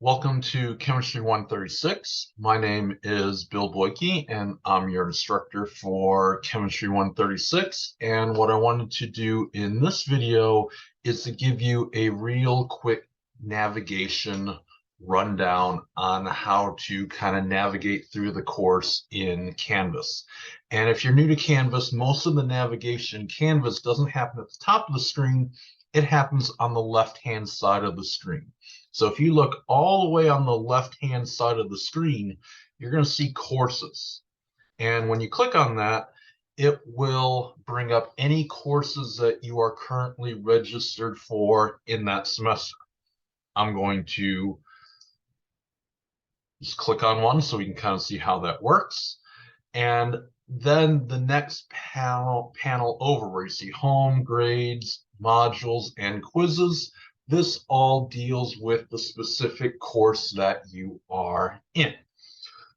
Welcome to Chemistry 136. My name is Bill Boyke, and I'm your instructor for Chemistry 136. And what I wanted to do in this video is to give you a real quick navigation rundown on how to kind of navigate through the course in Canvas. And if you're new to Canvas, most of the navigation in Canvas doesn't happen at the top of the screen. It happens on the left-hand side of the screen. So if you look all the way on the left-hand side of the screen, you're going to see courses. And when you click on that, it will bring up any courses that you are currently registered for in that semester. I'm going to just click on one so we can kind of see how that works. And then the next panel over where you see home, grades, modules, and quizzes, this all deals with the specific course that you are in.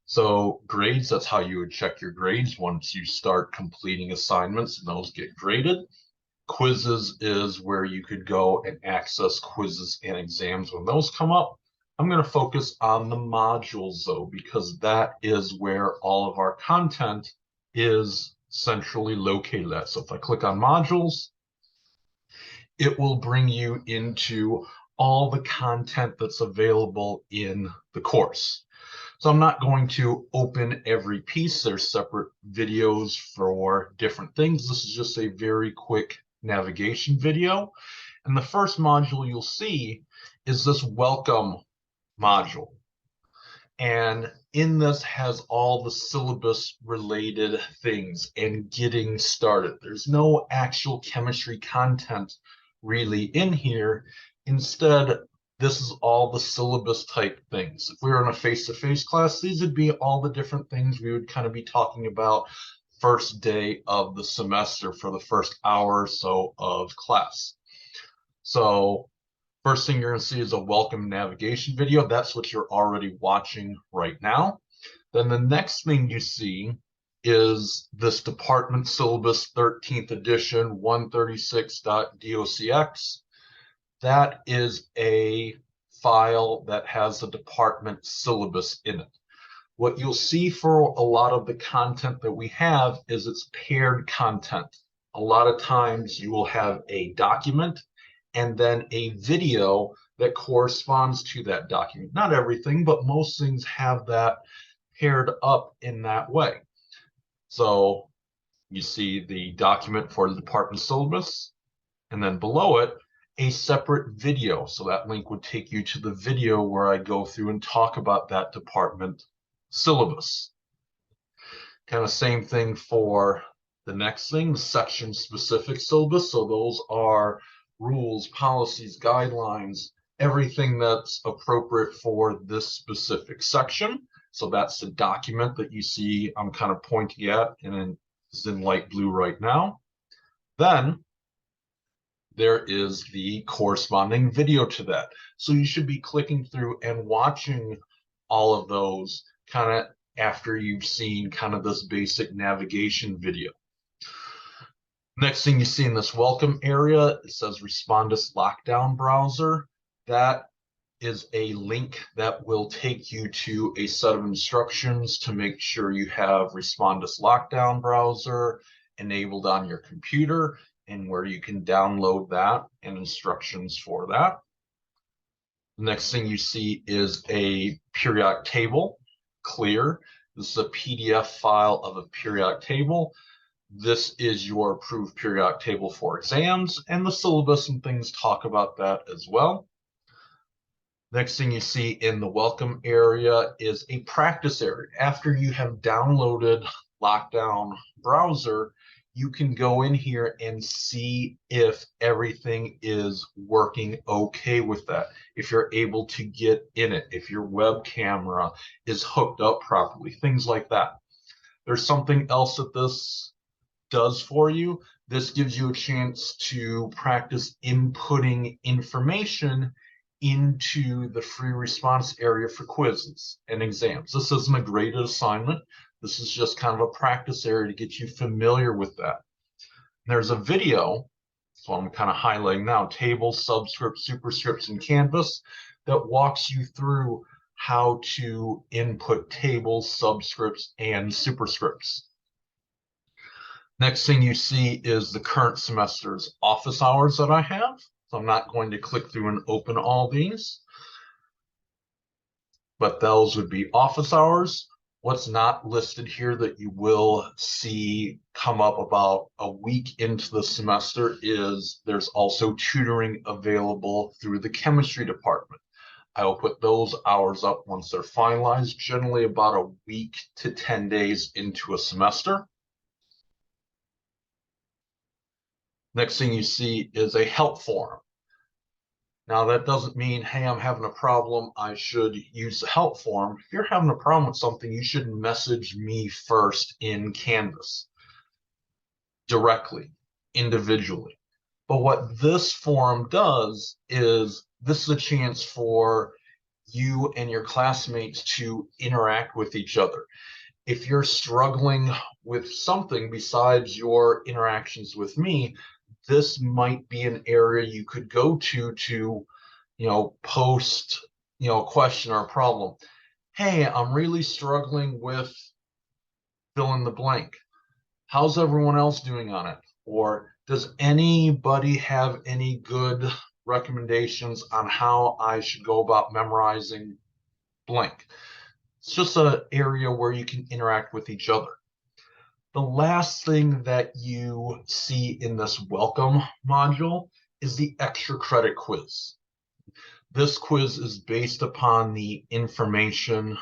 So grades, that's how you would check your grades once you start completing assignments and those get graded. Quizzes is where you could go and access quizzes and exams when those come up. I'm going to focus on the modules though, because that is where all of our content is centrally located at. So if I click on modules, it will bring you into all the content that's available in the course. So I'm not going to open every piece. There's separate videos for different things. This is just a very quick navigation video. And the first module you'll see is this welcome module. And in this has all the syllabus related things and getting started. There's no actual chemistry content really in here. Instead, this is all the syllabus type things. If we were in a face-to-face class, these would be all the different things we would kind of be talking about first day of the semester for the first hour or so of class. So first thing you're going to see is a welcome navigation video. That's what you're already watching right now. Then the next thing you see is this department syllabus 13th edition 136.docx. That is a file that has the department syllabus in it. What you'll see for a lot of the content that we have is it's paired content. A lot of times you will have a document and then a video that corresponds to that document. Not everything, but most things have that paired up in that way. So you see the document for the department syllabus, and then below it, a separate video. So that link would take you to the video where I go through and talk about that department syllabus. Kind of same thing for the next thing, the section specific syllabus. So those are rules, policies, guidelines, everything that's appropriate for this specific section. So that's the document that you see I'm kind of pointing at, and it's in light blue right now. Then there is the corresponding video to that. So you should be clicking through and watching all of those kind of after you've seen kind of this basic navigation video. Next thing you see in this welcome area, it says Respondus Lockdown Browser. That is a link that will take you to a set of instructions to make sure you have Respondus Lockdown Browser enabled on your computer, and where you can download that and instructions for that. The next thing you see is a periodic table, clear. This is a PDF file of a periodic table. This is your approved periodic table for exams, and the syllabus and things talk about that as well. Next thing you see in the welcome area is a practice area. After you have downloaded Lockdown Browser, you can go in here and see if everything is working okay with that, if you're able to get in it, if your web camera is hooked up properly, things like that. There's something else that this does for you. This gives you a chance to practice inputting information into the free response area for quizzes and exams. This isn't a graded assignment. This is just kind of a practice area to get you familiar with that. There's a video, so I'm kind of highlighting now, tables, subscripts, superscripts, and Canvas. that walks you through how to input tables, subscripts, and superscripts. Next thing you see is the current semester's office hours that I have. So I'm not going to click through and open all these, but those would be office hours. What's not listed here that you will see come up about a week into the semester is there's also tutoring available through the chemistry department. I will put those hours up once they're finalized, generally about a week to 10 days into a semester. Next thing you see is a help forum. Now, that doesn't mean, hey, I'm having a problem, I should use the help forum. If you're having a problem with something, you should message me first in Canvas directly, individually. But what this forum does is this is a chance for you and your classmates to interact with each other. If you're struggling with something besides your interactions with me, this might be an area you could go to, post, a question or a problem. Hey, I'm really struggling with fill in the blank. How's everyone else doing on it? Or does anybody have any good recommendations on how I should go about memorizing blank? It's just an area where you can interact with each other. The last thing that you see in this welcome module is the extra credit quiz. This quiz is based upon the information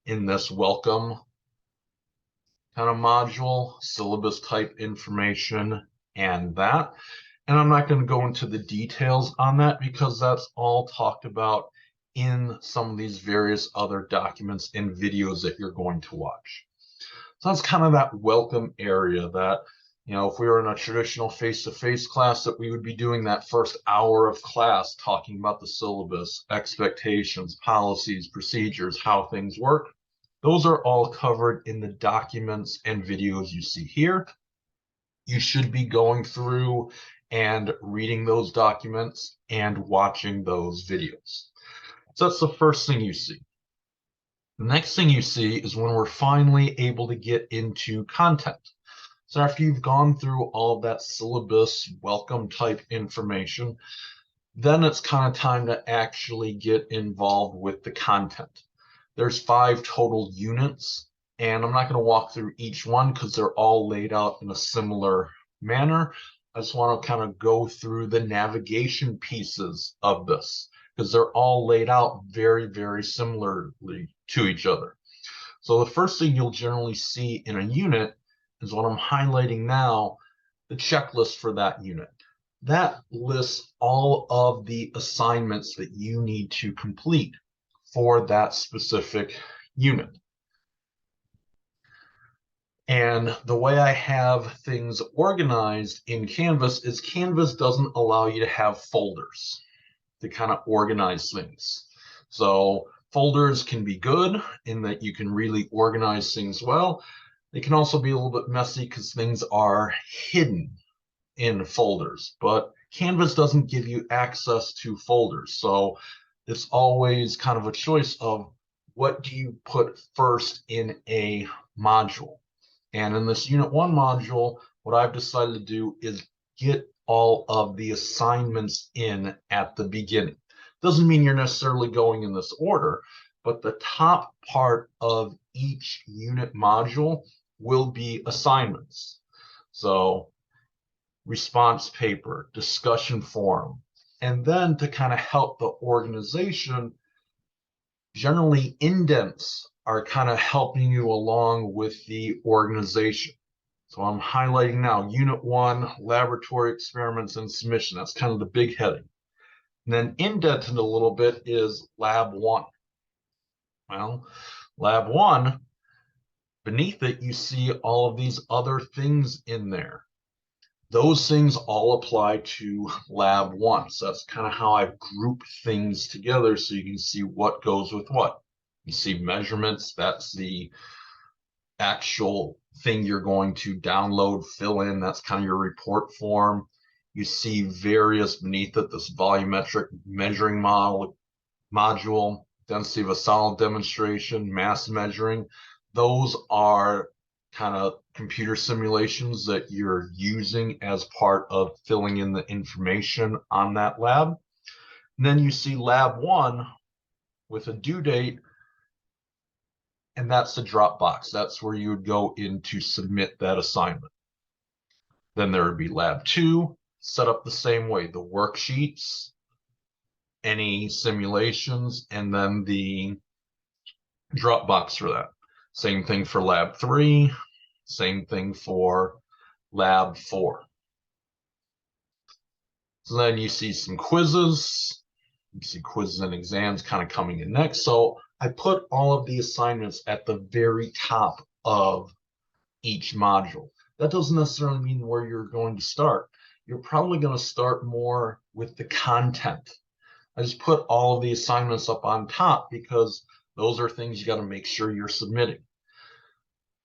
in this welcome kind of module, syllabus type information, and that. And I'm not going to go into the details on that because that's all talked about in some of these various other documents and videos that you're going to watch. So that's kind of that welcome area that, if we were in a traditional face-to-face class, that we would be doing that first hour of class talking about the syllabus, expectations, policies, procedures, how things work. Those are all covered in the documents and videos you see here. You should be going through and reading those documents and watching those videos. So that's the first thing you see. The next thing you see is when we're finally able to get into content. So after you've gone through all of that syllabus, welcome type information, then it's kind of time to actually get involved with the content. There's 5 total units, and I'm not going to walk through each one because they're all laid out in a similar manner. I just want to kind of go through the navigation pieces of this because they're all laid out very, very similarly to each other. So the first thing you'll generally see in a unit is what I'm highlighting now, the checklist for that unit. That lists all of the assignments that you need to complete for that specific unit. And the way I have things organized in Canvas is Canvas doesn't allow you to have folders to kind of organize things. So folders can be good in that you can really organize things well. They can also be a little bit messy because things are hidden in folders, but Canvas doesn't give you access to folders. So it's always kind of a choice of what do you put first in a module. And in this Unit 1 module, what I've decided to do is get all of the assignments in at the beginning. Doesn't mean you're necessarily going in this order, but the top part of each unit module will be assignments. So response paper, discussion forum, and then to kind of help the organization, generally indents are kind of helping you along with the organization. So I'm highlighting now Unit 1, laboratory experiments and submission. That's kind of the big heading. And then indented a little bit is Lab 1. Well, Lab 1, beneath it, you see all of these other things in there. Those things all apply to Lab 1. So that's kind of how I've grouped things together so you can see what goes with what. You see measurements, that's the actual thing you're going to download, fill in, that's kind of your report form. You see various beneath it, this volumetric measuring model, module, density of a solid demonstration, mass measuring. Those are kind of computer simulations that you're using as part of filling in the information on that lab. And then you see lab one with a due date, and that's the Dropbox. That's where you would go in to submit that assignment. Then there would be lab two, set up the same way, the worksheets, any simulations, and then the Dropbox for that. Same thing for lab three, same thing for lab four. So then you see some quizzes. You see quizzes and exams kind of coming in next. So I put all of the assignments at the very top of each module. That doesn't necessarily mean where you're going to start. You're probably going to start more with the content. I just put all of the assignments up on top because those are things you got to make sure you're submitting.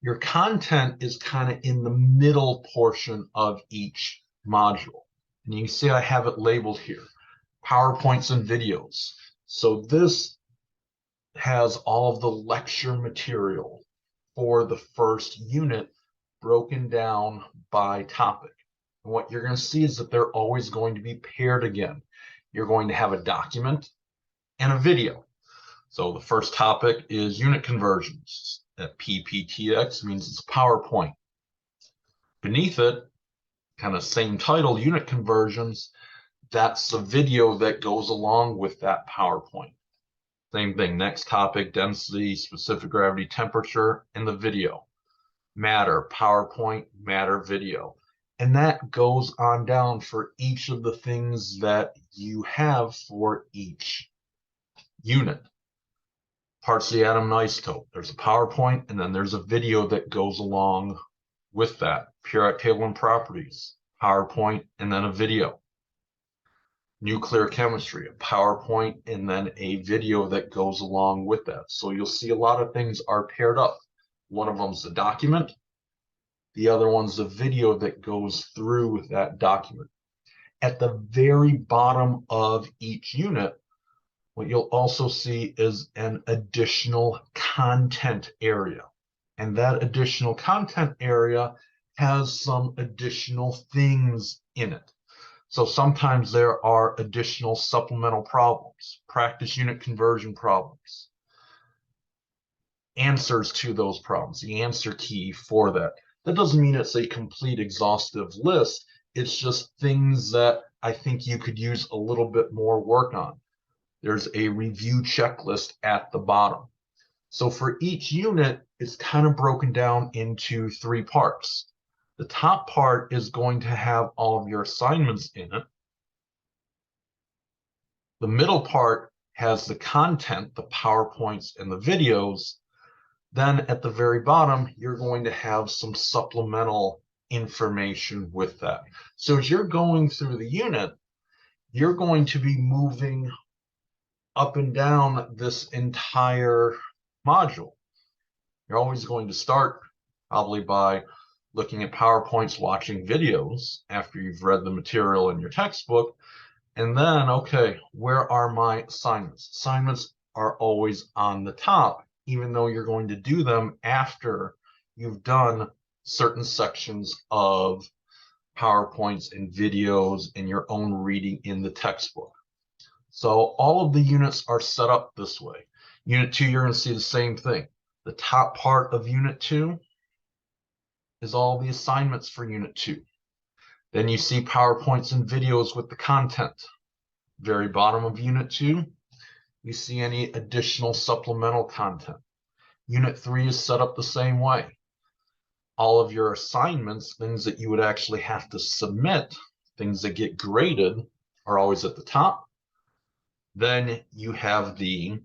Your content is kind of in the middle portion of each module. And you can see I have it labeled here, PowerPoints and videos. So this has all of the lecture material for the first unit broken down by topic. And what you're going to see is that they're always going to be paired again. You're going to have a document and a video. So the first topic is unit conversions. That PPTX means it's a PowerPoint. Beneath it, kind of same title, unit conversions, that's the video that goes along with that PowerPoint. Same thing, next topic, density, specific gravity, temperature, and the video. Matter, PowerPoint, matter, video. And that goes on down for each of the things that you have for each unit. Parts of the atom and isotope. There's a PowerPoint, and then there's a video that goes along with that. Periodic table and properties, PowerPoint, and then a video. Nuclear chemistry, a PowerPoint, and then a video that goes along with that. So you'll see a lot of things are paired up. One of them's the document. The other one's the video that goes through that document. At the very bottom of each unit, what you'll also see is an additional content area. And that additional content area has some additional things in it. So sometimes there are additional supplemental problems, practice unit conversion problems, answers to those problems, the answer key for that. That doesn't mean it's a complete exhaustive list. It's just things that I think you could use a little bit more work on. There's a review checklist at the bottom. So for each unit, it's kind of broken down into three parts. The top part is going to have all of your assignments in it. The middle part has the content, the PowerPoints and the videos. Then at the very bottom, you're going to have some supplemental information with that. So as you're going through the unit, you're going to be moving up and down this entire module. You're always going to start probably by looking at PowerPoints, watching videos after you've read the material in your textbook. And then, okay, where are my assignments? Assignments are always on the top, even though you're going to do them after you've done certain sections of PowerPoints and videos and your own reading in the textbook. So all of the units are set up this way. Unit 2, you're going to see the same thing. The top part of Unit 2 is all the assignments for Unit 2. Then you see PowerPoints and videos with the content. Very bottom of Unit 2, you see any additional supplemental content. Unit 3 is set up the same way. All of your assignments, things that you would actually have to submit, things that get graded, are always at the top. Then you have the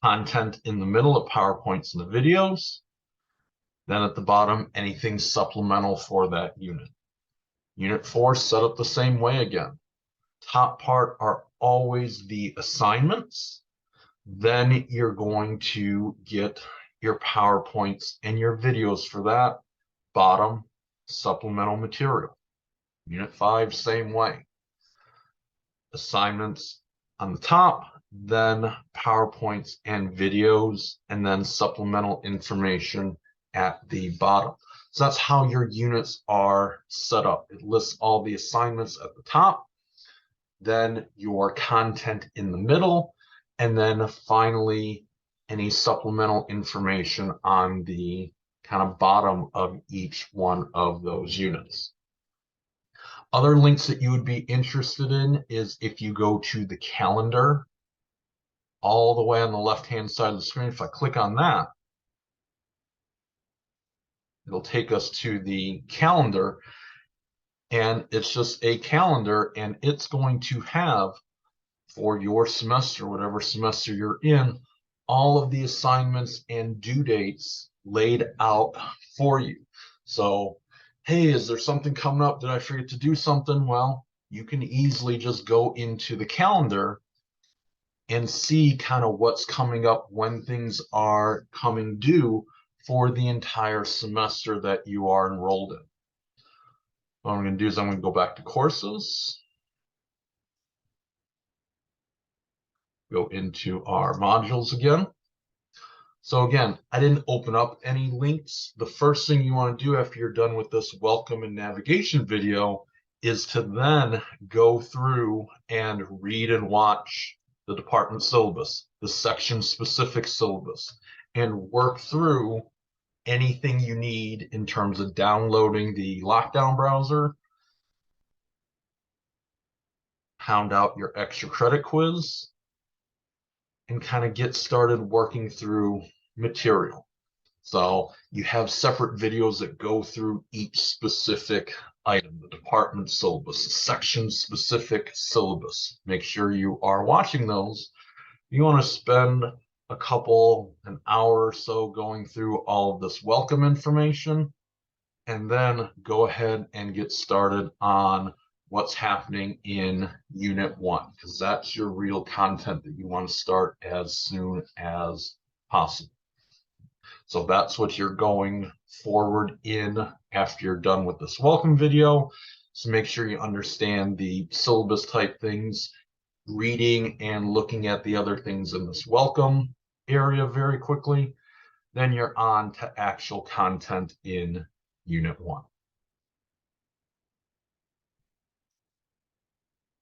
content in the middle of PowerPoints and the videos. Then at the bottom, anything supplemental for that unit. Unit 4 set up the same way again. Top part are always the assignments. Then you're going to get your PowerPoints and your videos for that. Bottom, supplemental material. Unit 5, same way. Assignments on the top, then PowerPoints and videos, and then supplemental information at the bottom. So that's how your units are set up. It lists all the assignments at the top, then your content in the middle, and then finally any supplemental information on the kind of bottom of each one of those units. Other links that you would be interested in is if you go to the calendar all the way on the left-hand side of the screen. If I click on that, it'll take us to the calendar, and it's just a calendar, and it's going to have for your semester, whatever semester you're in, all of the assignments and due dates laid out for you. So, hey, is there something coming up? Did I forget to do something? Well, you can easily just go into the calendar and see kind of what's coming up, when things are coming due for the entire semester that you are enrolled in. What I'm going to do is I'm going to go back to courses, go into our modules again. So again, I didn't open up any links. The first thing you want to do after you're done with this welcome and navigation video is to then go through and read and watch the department syllabus, the section specific syllabus, and work through anything you need in terms of downloading the Lockdown browser, pound out your extra credit quiz, and kind of get started working through material. So you have separate videos that go through each specific item, the department syllabus, the section specific syllabus. Make sure you are watching those. You want to spend an hour or so going through all of this welcome information, and then go ahead and get started on what's happening in Unit 1, because that's your real content that you want to start as soon as possible. So that's what you're going forward in after you're done with this welcome video. So make sure you understand the syllabus type things, reading and looking at the other things in this welcome area very quickly. Then you're on to actual content in Unit 1.